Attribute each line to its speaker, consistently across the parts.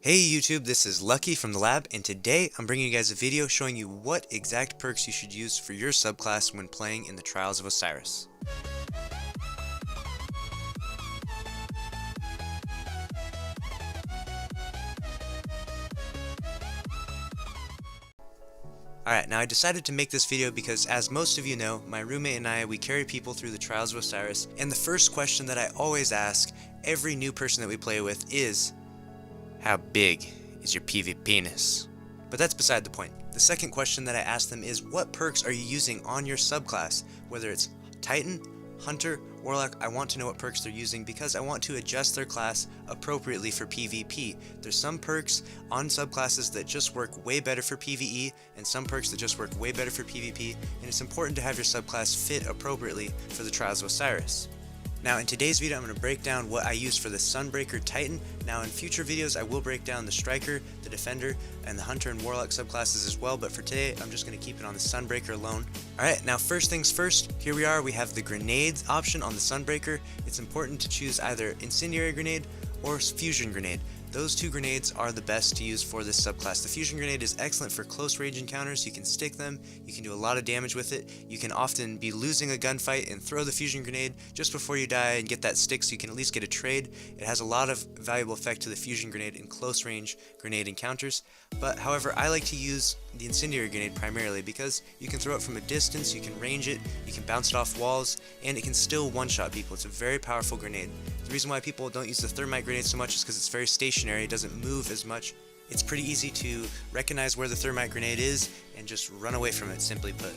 Speaker 1: Hey YouTube, this is Lucky from the lab, and today I'm bringing you guys a video showing you what exact perks you should use for your subclass when playing in the Trials of Osiris. Alright, now I decided to make this video because, as most of you know, my roommate and I, we carry people through the Trials of Osiris, and the first question that I always ask every new person that we play with is, how big is your PvP-ness? But that's beside the point. The second question that I ask them is, what perks are you using on your subclass? Whether it's Titan, Hunter, Warlock, I want to know what perks they're using because I want to adjust their class appropriately for PvP. There's some perks on subclasses that just work way better for PvE, and some perks that just work way better for PvP, and it's important to have your subclass fit appropriately for the Trials of Osiris. Now in today's video I'm going to break down what I use for the Sunbreaker Titan. Now in future videos I will break down the Striker, the Defender, and the Hunter and Warlock subclasses as well, but for today I'm just going to keep it on the Sunbreaker alone. Alright, now first things first, here we are, we have the grenades option on the Sunbreaker. It's important to choose either Incendiary Grenade or Fusion Grenade. Those two grenades are the best to use for this subclass. The Fusion Grenade is excellent for close range encounters. You can stick them, you can do a lot of damage with it. You can often be losing a gunfight and throw the Fusion Grenade just before you die and get that stick so you can at least get a trade. It has a lot of valuable effect to the Fusion Grenade in close range grenade encounters. But however, I like to use the Incendiary Grenade primarily because you can throw it from a distance, you can range it, you can bounce it off walls, and it can still one-shot people. It's a very powerful grenade. The reason why people don't use the Thermite Grenade so much is because it's very stationary, it doesn't move as much. It's pretty easy to recognize where the Thermite Grenade is and just run away from it, simply put.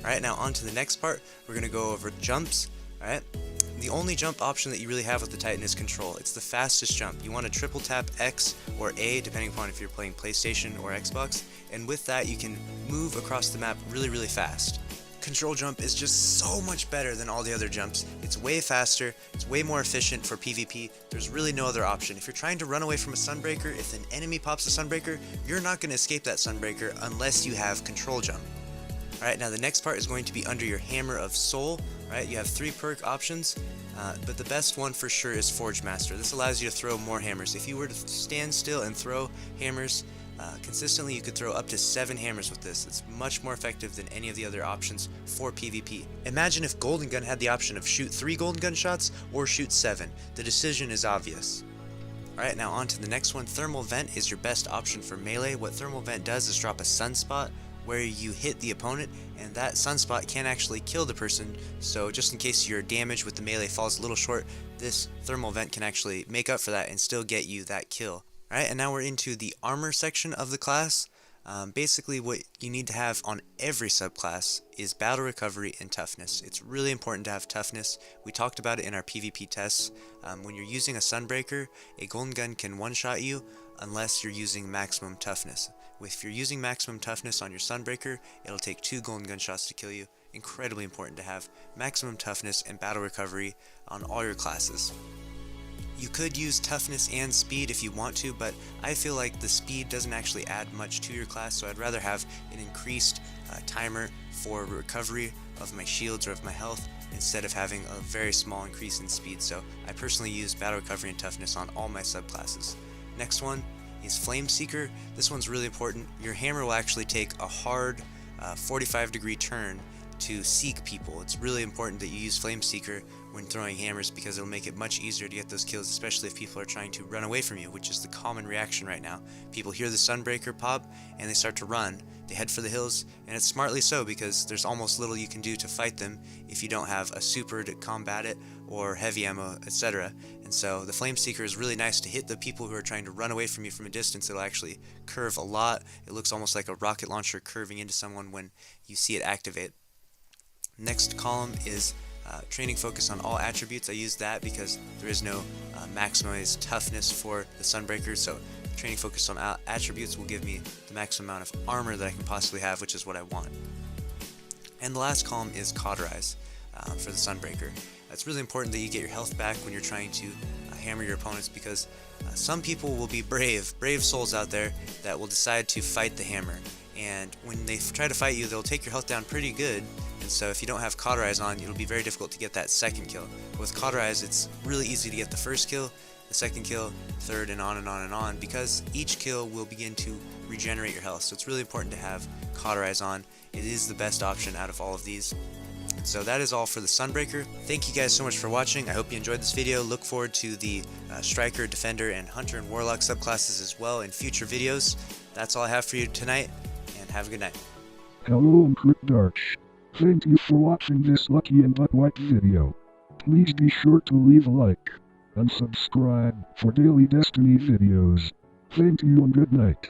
Speaker 1: Alright, now on to the next part. We're going to go over jumps. Alright, the only jump option that you really have with the Titan is control. It's the fastest jump. You want to triple tap X or A depending upon if you're playing PlayStation or Xbox, and with that you can move across the map really fast. Control jump is just so much better than all the other jumps. It's way faster, it's way more efficient for PvP. There's really no other option. If you're trying to run away from a Sunbreaker, if an enemy pops a Sunbreaker, you're not going to escape that Sunbreaker unless you have control jump. Alright, now the next part is going to be under your Hammer of Soul. Alright, you have 3 perk options, but the best one for sure is Forge Master. This allows you to throw more hammers. If you were to stand still and throw hammers consistently, you could throw up to 7 hammers with this. It's much more effective than any of the other options for PvP. Imagine if Golden Gun had the option of shoot 3 Golden Gun shots or shoot 7. The decision is obvious. Alright, now on to the next one. Thermal Vent is your best option for melee. What Thermal Vent does is drop a sunspot where you hit the opponent, and that sunspot can actually kill the person, so just in case your damage with the melee falls a little short, this Thermal Vent can actually make up for that and still get you that kill. Alright, and now we're into the armor section of the class. Basically what you need to have on every subclass is battle recovery and toughness. It's really important to have toughness. We talked about it in our PvP tests. When you're using a Sunbreaker, a Golden Gun can one-shot you unless you're using maximum toughness. If you're using maximum toughness on your Sunbreaker, it'll take 2 Golden Gun shots to kill you. Incredibly important to have maximum toughness and battle recovery on all your classes. You could use toughness and speed if you want to, but I feel like the speed doesn't actually add much to your class, so I'd rather have an increased timer for recovery of my shields or of my health instead of having a very small increase in speed. So I personally use battle recovery and toughness on all my subclasses. Next one is Flame Seeker. This one's really important. Your hammer will actually take a hard 45-degree turn to seek people. It's really important that you use Flame Seeker when throwing hammers because it'll make it much easier to get those kills, especially if people are trying to run away from you, which is the common reaction right now. People hear the Sunbreaker pop and they start to run. They head for the hills, and it's smartly so because there's almost little you can do to fight them if you don't have a super to combat it or heavy ammo, etc. And so the Flame Seeker is really nice to hit the people who are trying to run away from you from a distance. It'll actually curve a lot. It looks almost like a rocket launcher curving into someone when you see it activate. Next column is training focus on all attributes. I use that because there is no maximized toughness for the Sunbreaker, so training focus on attributes will give me the maximum amount of armor that I can possibly have, which is what I want. And the last column is Cauterize for the Sunbreaker. It's really important that you get your health back when you're trying to hammer your opponents because some people will be brave souls out there that will decide to fight the hammer. And when they try to fight you, they'll take your health down pretty good, and so if you don't have Cauterize on, it'll be very difficult to get that second kill. But with Cauterize, it's really easy to get the first kill, the second kill, third, and on and on and on, because each kill will begin to regenerate your health. So it's really important to have Cauterize on. It is the best option out of all of these. So that is all for the Sunbreaker. Thank you guys so much for watching. I hope you enjoyed this video. Look forward to the Striker, Defender, and Hunter and Warlock subclasses as well in future videos. That's all I have for you tonight, and have a good night.
Speaker 2: Hello, I'm Crypt Darch. Thank you for watching this Lucky and LUCKYY video. Please be sure to leave a like and subscribe for daily Destiny videos. Thank you and good night.